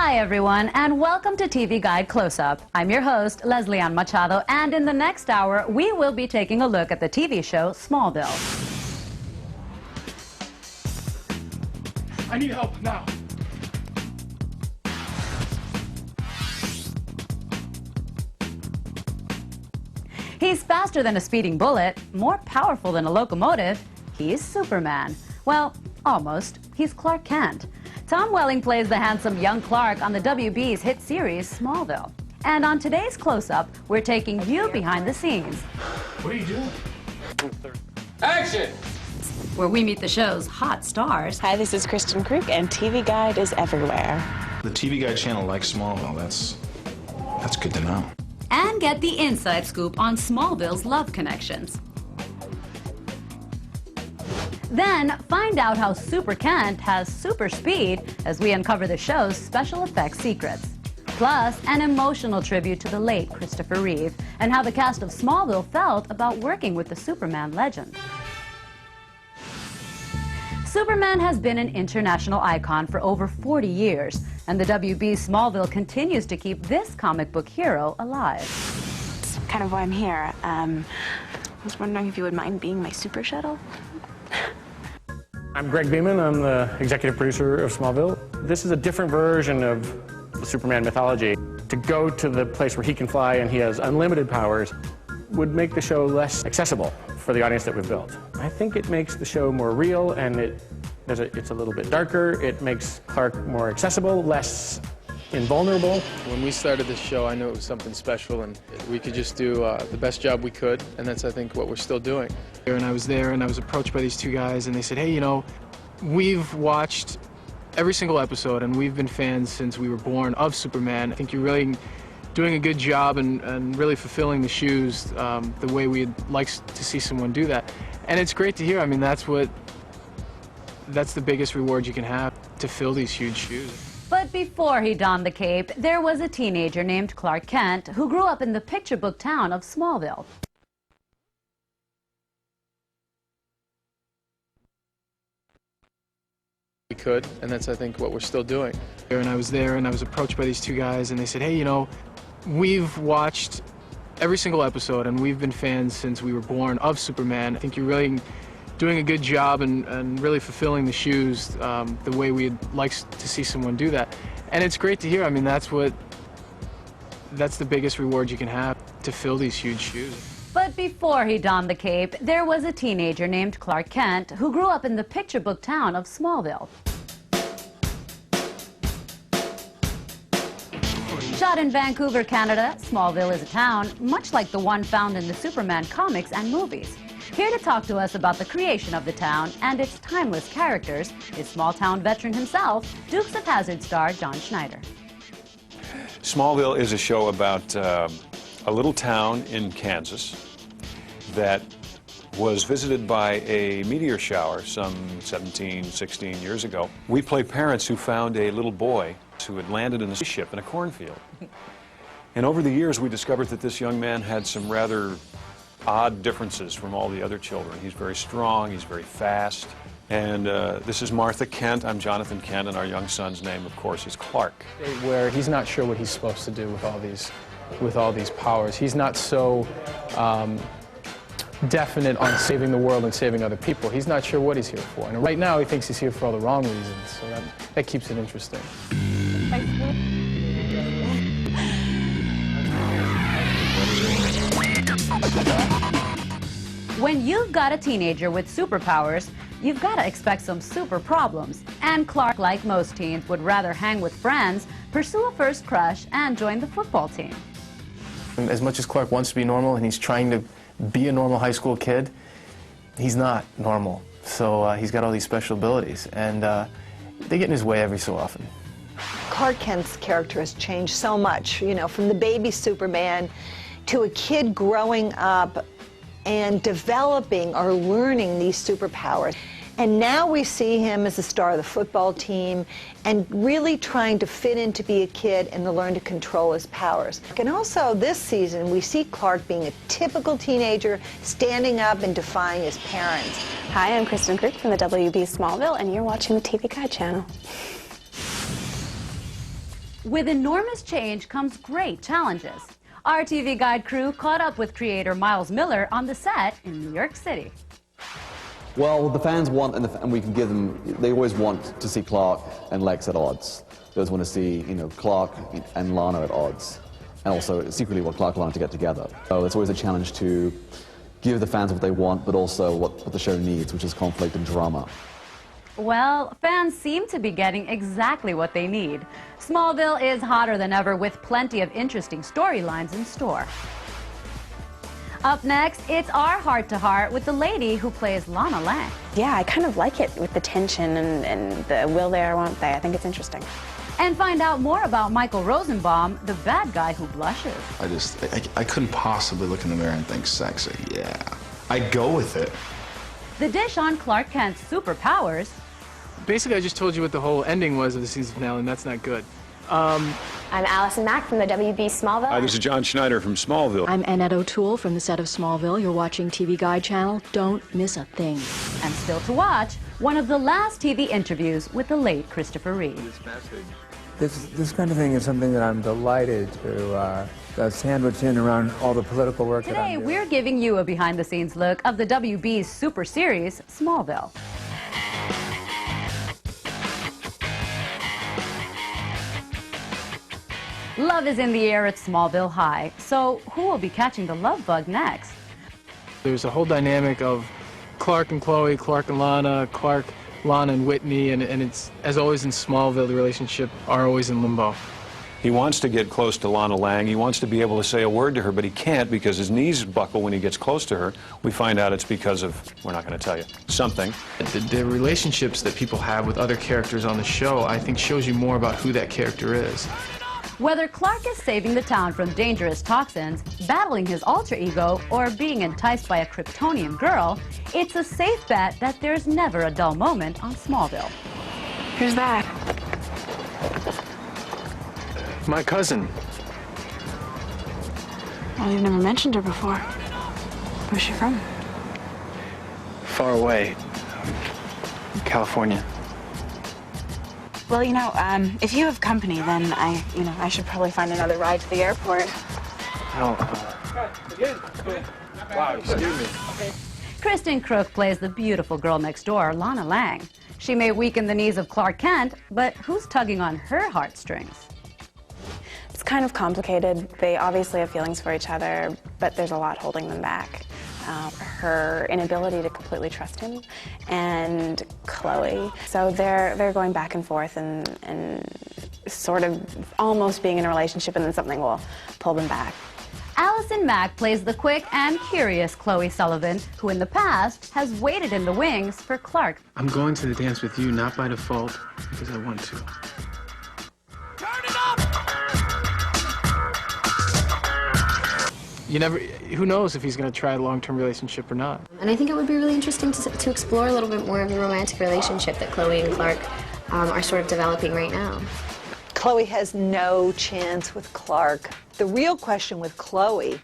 Hi everyone, and welcome to TV Guide Close-Up. I'm your host, Leslie Ann Machado, and in the next hour, we will be taking a look at the TV show Smallville. I need help now. He's faster than a speeding bullet, more powerful than a locomotive. He's Superman. Well, almost. He's Clark Kent. Tom Welling plays the handsome young Clark on the WB's hit series Smallville. And on today's Close-Up, we're taking you behind the scenes. What are you doing? Action! Where we meet the show's hot stars. Hi, this is Kristen Krug, and TV Guide is everywhere. The TV Guide channel likes Smallville. That's good to know. And get the inside scoop on Smallville's love connections. Then find out how Super Kent has super speed as we uncover the show's special effects secrets. Plus, an emotional tribute to the late Christopher Reeve and how the cast of Smallville felt about working with the Superman legend. Superman has been an international icon for over 40 years, and the WB's Smallville continues to keep this comic book hero alive. That's kind of why I'm here. I was wondering if you would mind being my super shuttle? I'm Greg Beeman. I'm the executive producer of Smallville. This is a different version of the Superman mythology. To go to the place where he can fly and he has unlimited powers would make the show less accessible for the audience that we've built. I think it makes the show more real, and it's a little bit darker. It makes Clark more accessible, less invulnerable. When we started this show, I knew it was something special, and we could just do the best job we could, and that's, I think, what we're still doing. And I was there, and I was approached by these two guys, and they said, hey, you know, we've watched every single episode, and we've been fans since we were born of Superman. I think you're really doing a good job and really fulfilling the shoes the way we'd like to see someone do that. And it's great to hear. I mean, that's the biggest reward you can have, to fill these huge shoes. But before he donned the cape, there was a teenager named Clark Kent who grew up in the picture book town of Smallville. We could, and that's, I think, what we're still doing. And I was there, and I was approached by these two guys, and they said, hey, you know, we've watched every single episode, and we've been fans since we were born of Superman. I think you're really doing a good job and really fulfilling the shoes the way we'd like to see someone do that. And it's great to hear. I mean, that's the biggest reward you can have, to fill these huge shoes. But before he donned the cape, there was a teenager named Clark Kent who grew up in the picture book town of Smallville. Shot in Vancouver, Canada, Smallville is a town much like the one found in the Superman comics and movies. Here to talk to us about the creation of the town and its timeless characters is small-town veteran himself, Dukes of Hazzard star John Schneider. Smallville is a show about a little town in Kansas that was visited by a meteor shower some 17, 16 years ago. We play parents who found a little boy who had landed in a spaceship in a cornfield. And over the years, we discovered that this young man had some rather odd differences from all the other children. He's very strong, he's very fast. And this is Martha Kent, I'm Jonathan Kent, and our young son's name, of course, is Clark. Where he's not sure what he's supposed to do with all these powers. He's not so definite on saving the world and saving other people. He's not sure what he's here for. And right now, he thinks he's here for all the wrong reasons, so that keeps it interesting. When you've got a teenager with superpowers, you've got to expect some super problems. And Clark, like most teens, would rather hang with friends, pursue a first crush, and join the football team. As much as Clark wants to be normal and he's trying to be a normal high school kid, he's not normal. So he's got all these special abilities, and they get in his way every so often. Clark Kent's character has changed so much, you know, from the baby Superman to a kid growing up and developing or learning these superpowers. And now we see him as the star of the football team and really trying to fit in to be a kid and to learn to control his powers. And also this season, we see Clark being a typical teenager, standing up and defying his parents. Hi, I'm Kristen Krug from the WB Smallville, and you're watching the TV Guide channel. With enormous change comes great challenges. Our TV Guide crew caught up with creator Miles Miller on the set in New York City. Well, the fans want, and we can give them, they always want to see Clark and Lex at odds. They always want to see, Clark and Lana at odds. And also, secretly, what Clark wanted to get together. So it's always a challenge to give the fans what they want, but also what the show needs, which is conflict and drama. Well, fans seem to be getting exactly what they need. Smallville is hotter than ever with plenty of interesting storylines in store. Up next, it's our heart-to-heart with the lady who plays Lana Lang. Yeah, I kind of like it with the tension and the will there, won't they. I think it's interesting. And find out more about Michael Rosenbaum, the bad guy who blushes. I couldn't possibly look in the mirror and think sexy. Yeah. I'd go with it. The dish on Clark Kent's superpowers. Basically, I just told you what the whole ending was of the season finale, and that's not good. I'm Allison Mack from the WB Smallville. Hi, this is John Schneider from Smallville. I'm Annette O'Toole from the set of Smallville. You're watching TV Guide Channel. Don't miss a thing. And still to watch, one of the last TV interviews with the late Christopher Reeve. This kind of thing is something that I'm delighted to sandwich in around all the political work that I'm Today, doing. we're giving you a behind-the-scenes look of the WB's super series, Smallville. Love is in the air at Smallville High, so who will be catching the love bug next? There's a whole dynamic of Clark and Chloe, Clark and Lana, Clark, Lana and Whitney, and it's, as always in Smallville, the relationship are always in limbo. He wants to get close to Lana Lang. He wants to be able to say a word to her, but he can't because his knees buckle when he gets close to her. We find out it's because of, we're not going to tell you, something. The relationships that people have with other characters on the show, I think, shows you more about who that character is. Whether Clark is saving the town from dangerous toxins, battling his alter ego, or being enticed by a Kryptonian girl, it's a safe bet that there's never a dull moment on Smallville. Who's that? My cousin. Well, you've never mentioned her before. Where's she from? Far away. California. Well, if you have company, then I should probably find another ride to the airport. No. Wow, excuse me. Kristen Crook plays the beautiful girl next door, Lana Lang. She may weaken the knees of Clark Kent, but who's tugging on her heartstrings? It's kind of complicated. They obviously have feelings for each other, but there's a lot holding them back. Her inability to completely trust him, and Chloe. So they're going back and forth and sort of almost being in a relationship, and then something will pull them back. Allison Mack plays the quick and curious Chloe Sullivan, who in the past has waited in the wings for Clark. I'm going to the dance with you, not by default, because I want to. Who knows if he's going to try a long-term relationship or not. And I think it would be really interesting to explore a little bit more of the romantic relationship that Chloe and Clark are sort of developing right now. Chloe has no chance with Clark. The real question with Chloe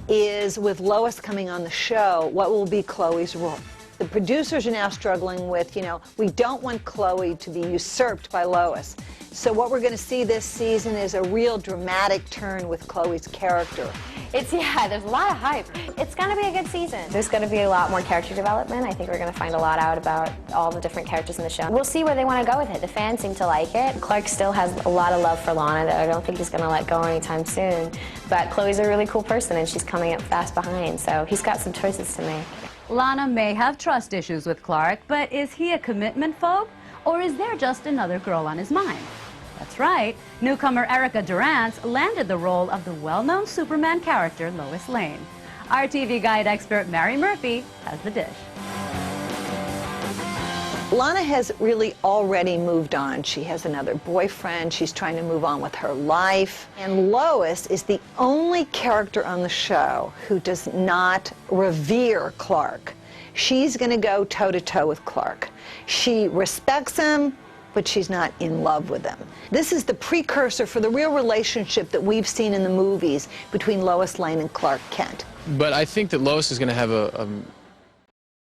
is, with Lois coming on the show, what will be Chloe's role? The producers are now struggling with, we don't want Chloe to be usurped by Lois. So what we're going to see this season is a real dramatic turn with Chloe's character. There's a lot of hype. It's going to be a good season. There's going to be a lot more character development. I think we're going to find a lot out about all the different characters in the show. We'll see where they want to go with it. The fans seem to like it. Clark still has a lot of love for Lana that I don't think he's going to let go anytime soon. But Chloe's a really cool person, and she's coming up fast behind, so he's got some choices to make. Lana may have trust issues with Clark, but is he a commitment phobe, or is there just another girl on his mind? That's right, newcomer Erica Durance landed the role of the well-known Superman character Lois Lane. Our TV Guide expert Mary Murphy has the dish. Lana has really already moved on. She has another boyfriend. She's trying to move on with her life. And Lois is the only character on the show who does not revere Clark. She's going to go toe-to-toe with Clark. She respects him, but she's not in love with him. This is the precursor for the real relationship that we've seen in the movies between Lois Lane and Clark Kent. But I think that Lois is going to have